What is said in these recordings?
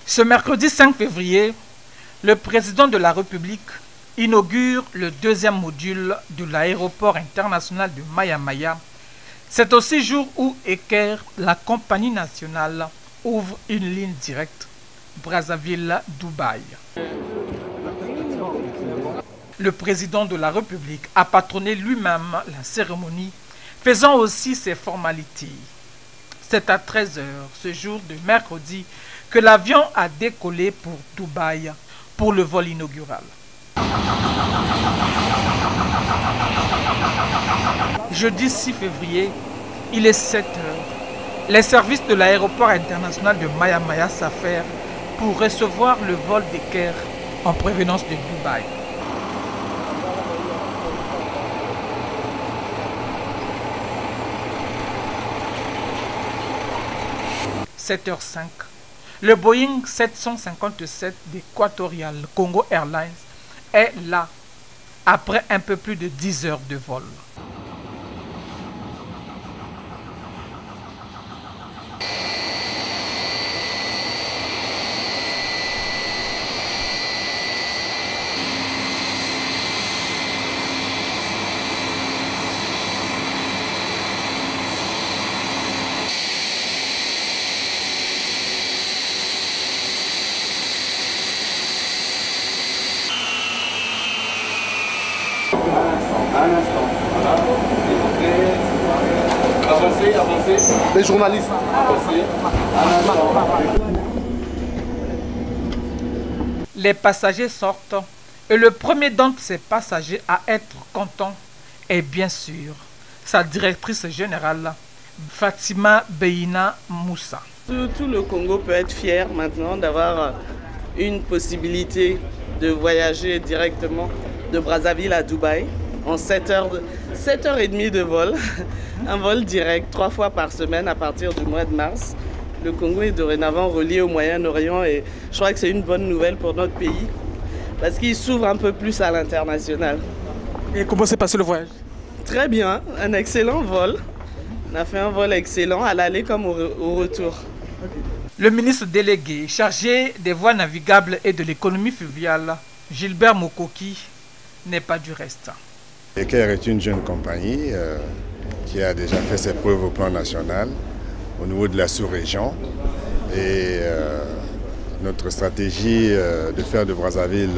Ce mercredi 5 février, le président de la République inaugure le deuxième module de l'aéroport international de Maya-Maya. C'est aussi jour où Eker, la compagnie nationale, ouvre une ligne directe Brazzaville-Dubaï. Le président de la République a patronné lui-même la cérémonie, faisant aussi ses formalités. C'est à 13 h ce jour de mercredi que l'avion a décollé pour Dubaï pour le vol inaugural. Jeudi 6 février, il est 7 h. Les services de l'aéroport international de Maya-Maya s'affairent pour recevoir le vol d'Eker en provenance de Dubaï. « 7h05. Le Boeing 757 d'Equatorial Congo Airlines est là après un peu plus de 10 heures de vol. Avancez. Les journalistes. Les passagers sortent et le premier d'entre ces passagers à être content est bien sûr sa directrice générale, Fatima Beina Moussa. Tout le Congo peut être fier maintenant d'avoir une possibilité de voyager directement de Brazzaville à Dubaï en 7h30 de vol. Un vol direct 3 fois par semaine à partir du mois de mars. Le Congo est dorénavant relié au Moyen-Orient et je crois que c'est une bonne nouvelle pour notre pays parce qu'il s'ouvre un peu plus à l'international. Et comment s'est passé le voyage? Très bien, un excellent vol. On a fait un vol excellent à l'aller comme au retour. Le ministre délégué chargé des voies navigables et de l'économie fluviale, Gilbert Mokoki, n'est pas du reste. Eker est une jeune compagnie qui a déjà fait ses preuves au plan national, au niveau de la sous-région. Et notre stratégie de faire de Brazzaville,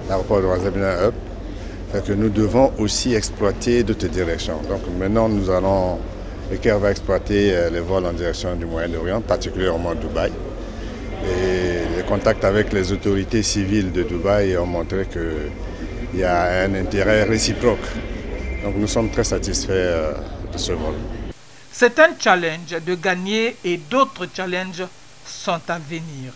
l'aéroport de Brazzaville un hub, fait que nous devons aussi exploiter d'autres directions. Donc maintenant, Eker va exploiter les vols en direction du Moyen-Orient, particulièrement Dubaï. Et les contacts avec les autorités civiles de Dubaï ont montré qu'il y a un intérêt réciproque. Donc nous sommes très satisfaits de ce vol. C'est un challenge de gagner et d'autres challenges sont à venir.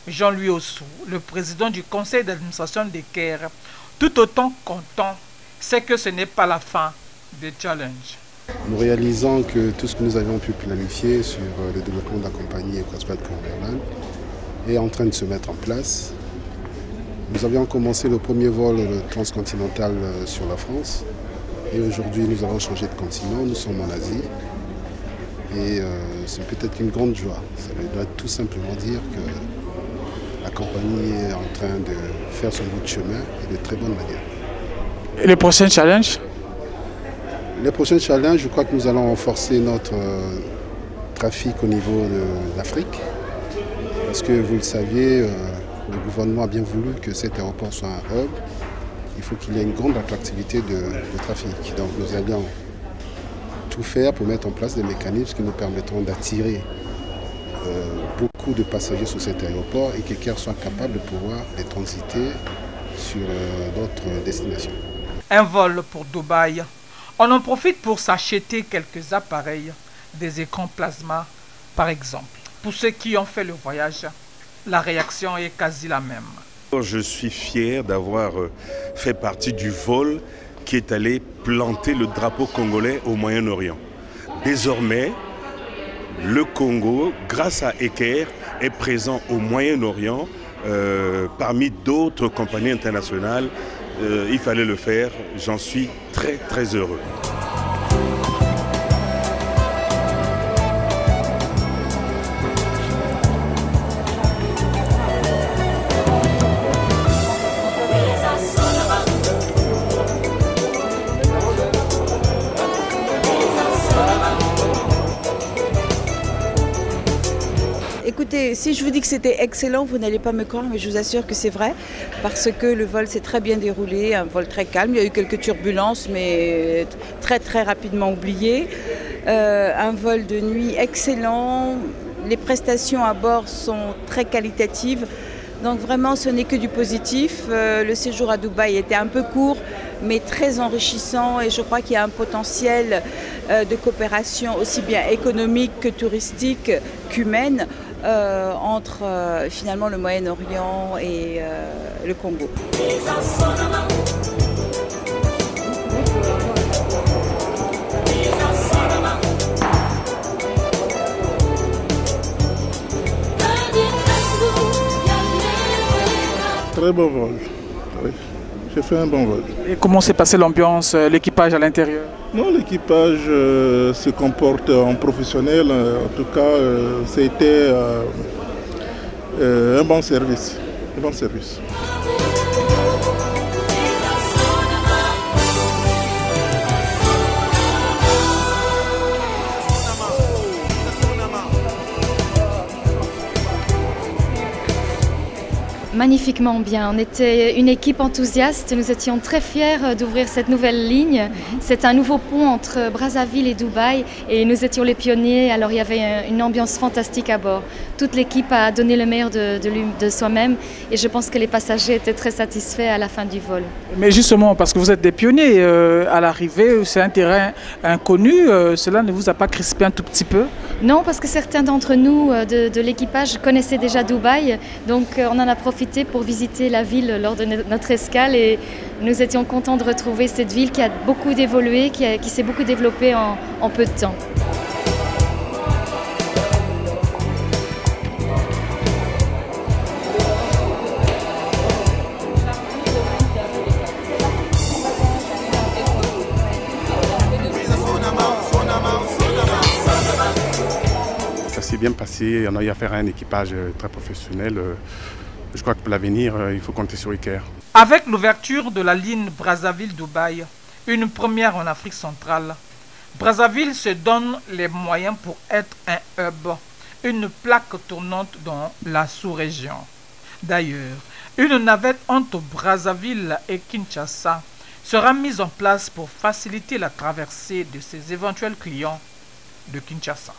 Jean-Louis Ossou, le président du conseil d'administration d'Eker, tout autant content, sait que ce n'est pas la fin des challenges. Nous réalisons que tout ce que nous avions pu planifier sur le développement de la compagnie Equatorial Congo Airlines est en train de se mettre en place. Nous avions commencé le premier vol transcontinental sur la France et aujourd'hui nous avons changé de continent, nous sommes en Asie et c'est peut-être une grande joie. Ça doit tout simplement dire que la compagnie est en train de faire son bout de chemin et de très bonne manière. Et les prochains challenges? Les prochains challenges, je crois que nous allons renforcer notre trafic au niveau de l'Afrique parce que vous le saviez, le gouvernement a bien voulu que cet aéroport soit un hub. Il faut qu'il y ait une grande attractivité de trafic. Donc nous allons tout faire pour mettre en place des mécanismes qui nous permettront d'attirer beaucoup de passagers sur cet aéroport et qu'Eker soit capable de pouvoir les transiter sur d'autres destinations. Un vol pour Dubaï. On en profite pour s'acheter quelques appareils, des écrans plasma par exemple. Pour ceux qui ont fait le voyage, la réaction est quasi la même. Je suis fier d'avoir fait partie du vol qui est allé planter le drapeau congolais au Moyen-Orient. Désormais, le Congo, grâce à Eker, est présent au Moyen-Orient parmi d'autres compagnies internationales. Il fallait le faire, j'en suis très heureux. Écoutez, si je vous dis que c'était excellent, vous n'allez pas me croire, mais je vous assure que c'est vrai, parce que le vol s'est très bien déroulé, un vol très calme. Il y a eu quelques turbulences, mais très rapidement oubliées. Un vol de nuit excellent. Les prestations à bord sont très qualitatives. Donc vraiment, ce n'est que du positif. Le séjour à Dubaï était un peu court, mais très enrichissant. Et je crois qu'il y a un potentiel de coopération aussi bien économique que touristique qu'humaine entre finalement le Moyen-Orient et le Congo. Très bon vol, oui. J'ai fait un bon vol. Et comment s'est passée l'ambiance, l'équipage à l'intérieur? Non, l'équipage se comporte en professionnel. En tout cas, c'était un bon service. Un bon service. Magnifiquement bien. On était une équipe enthousiaste. Nous étions très fiers d'ouvrir cette nouvelle ligne. C'est un nouveau pont entre Brazzaville et Dubaï et nous étions les pionniers. Alors il y avait une ambiance fantastique à bord. Toute l'équipe a donné le meilleur de soi-même et je pense que les passagers étaient très satisfaits à la fin du vol. Mais justement, parce que vous êtes des pionniers à l'arrivée, c'est un terrain inconnu, cela ne vous a pas crispé un tout petit peu? Non, parce que certains d'entre nous de l'équipage connaissaient déjà Dubaï, donc on en a profité pour visiter la ville lors de notre escale et nous étions contents de retrouver cette ville qui a beaucoup évolué, qui s'est beaucoup développée en peu de temps. Ça s'est bien passé, on a eu affaire à un équipage très professionnel. Je crois que pour l'avenir, il faut compter sur Iker. Avec l'ouverture de la ligne Brazzaville-Dubaï, une première en Afrique centrale, Brazzaville se donne les moyens pour être un hub, une plaque tournante dans la sous-région. D'ailleurs, une navette entre Brazzaville et Kinshasa sera mise en place pour faciliter la traversée de ses éventuels clients de Kinshasa.